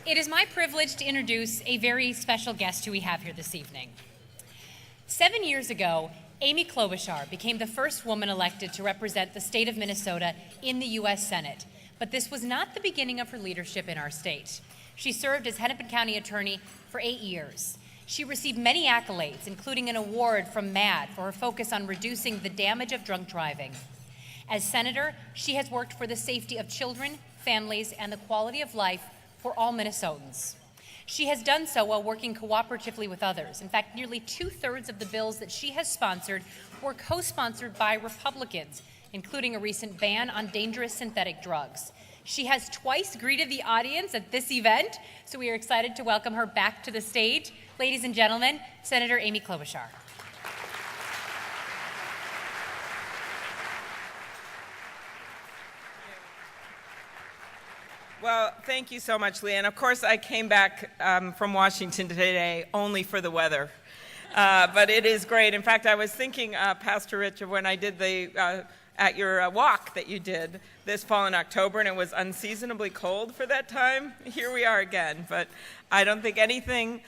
It is my privilege to introduce a very special guest who we have here this evening. 7 years ago, Amy Klobuchar became the first woman elected to represent the state of Minnesota in the U.S. Senate. But this was not the beginning of her leadership in our state. She served as Hennepin County Attorney for 8 years. She received many accolades, including an award from MAD for her focus on reducing the damage of drunk driving. As Senator, she has worked for the safety of children, families, and the quality of life for all Minnesotans. She has done so while working cooperatively with others. In fact, nearly 2/3 of the bills that she has sponsored were co-sponsored by Republicans, including a recent ban on dangerous synthetic drugs. She has twice greeted the audience at this event, so we are excited to welcome her back to the stage. Ladies and gentlemen, Senator Amy Klobuchar. Well, thank you so much, Leah. And of course, I came back from Washington today only for the weather. But it is great. In fact, I was thinking, Pastor Rich, of when I did the at your walk that you did this fall in October, and it was unseasonably cold for that time. Here we are again. But I don't think anything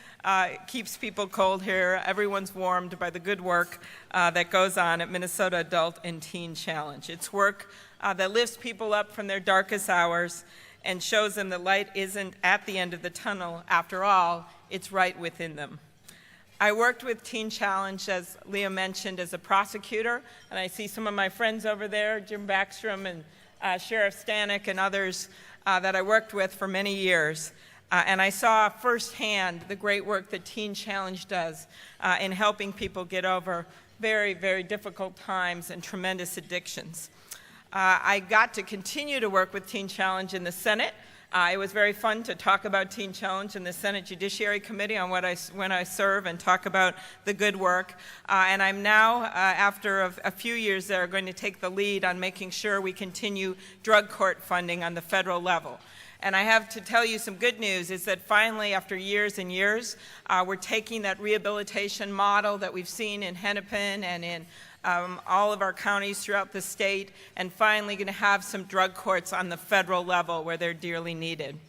keeps people cold here. Everyone's warmed by the good work that goes on at Minnesota Adult and Teen Challenge. It's work that lifts people up from their darkest hours and shows them that light isn't at the end of the tunnel. After all, it's right within them. I worked with Teen Challenge, as Leah mentioned, as a prosecutor, and I see some of my friends over there, Jim Backstrom and Sheriff Stanek and others that I worked with for many years. And I saw firsthand the great work that Teen Challenge does in helping people get over very, very difficult times and tremendous addictions. I got to continue to work with Teen Challenge in the Senate. It was very fun to talk about Teen Challenge in the Senate Judiciary Committee when I serve and talk about the good work. And I'm now, after a few years there, going to take the lead on making sure we continue drug court funding on the federal level. And I have to tell you some good news is that finally, after years and years, we're taking that rehabilitation model that we've seen in Hennepin and in all of our counties throughout the state, and finally going to have some drug courts on the federal level where they're dearly needed.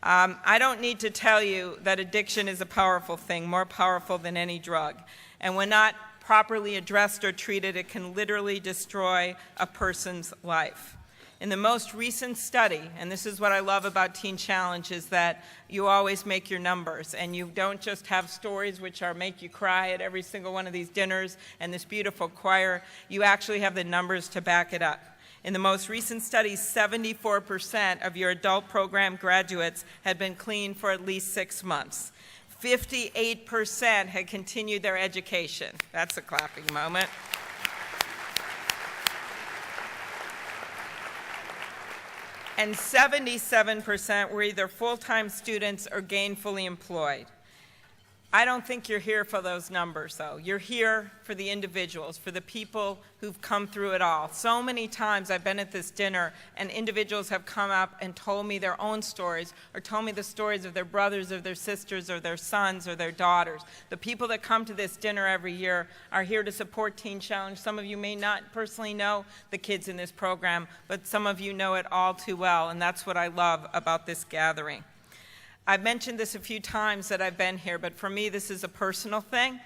I don't need to tell you that addiction is a powerful thing, more powerful than any drug. And when not properly addressed or treated, it can literally destroy a person's life. In the most recent study, and this is what I love about Teen Challenge, is that you always make your numbers, and you don't just have stories which make you cry at every single one of these dinners and this beautiful choir. You actually have the numbers to back it up. In the most recent study, 74% of your adult program graduates had been clean for at least 6 months. 58% had continued their education. That's a clapping moment. And 77% were either full-time students or gainfully employed. I don't think you're here for those numbers, though. You're here for the individuals, for the people who've come through it all. So many times I've been at this dinner and individuals have come up and told me their own stories, or told me the stories of their brothers or their sisters or their sons or their daughters. The people that come to this dinner every year are here to support Teen Challenge. Some of you may not personally know the kids in this program, but some of you know it all too well, and that's what I love about this gathering. I've mentioned this a few times that I've been here, but for me this is a personal thing.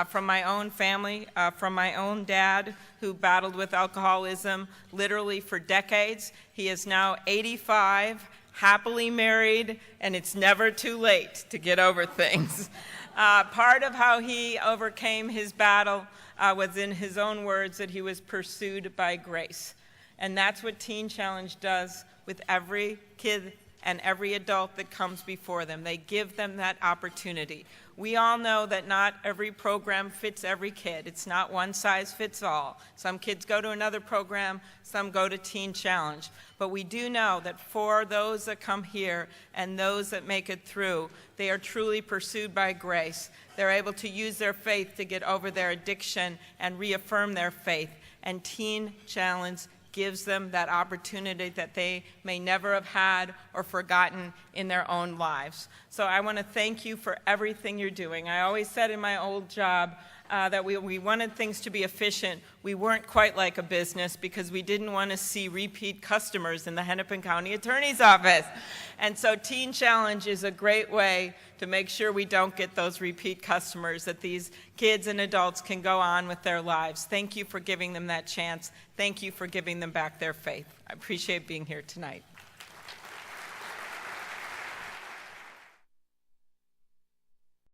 From my own family, from my own dad, who battled with alcoholism literally for decades. He is now 85, happily married, and it's never too late to get over things. Part of how he overcame his battle was, in his own words, that he was pursued by grace. And that's what Teen Challenge does with every kid and every adult that comes before them. They give them that opportunity. We all know that not every program fits every kid. It's not one size fits all. Some kids go to another program, some go to Teen Challenge. But we do know that for those that come here and those that make it through, they are truly pursued by grace. They're able to use their faith to get over their addiction and reaffirm their faith. And Teen Challenge gives them that opportunity that they may never have had or forgotten in their own lives. So I want to thank you for everything you're doing. I always said in my old job that we wanted things to be efficient. We weren't quite like a business because we didn't want to see repeat customers in the Hennepin County Attorney's Office. And so Teen Challenge is a great way to make sure we don't get those repeat customers, that these kids and adults can go on with their lives. Thank you for giving them that chance. Thank you for giving them back their faith. I appreciate being here tonight.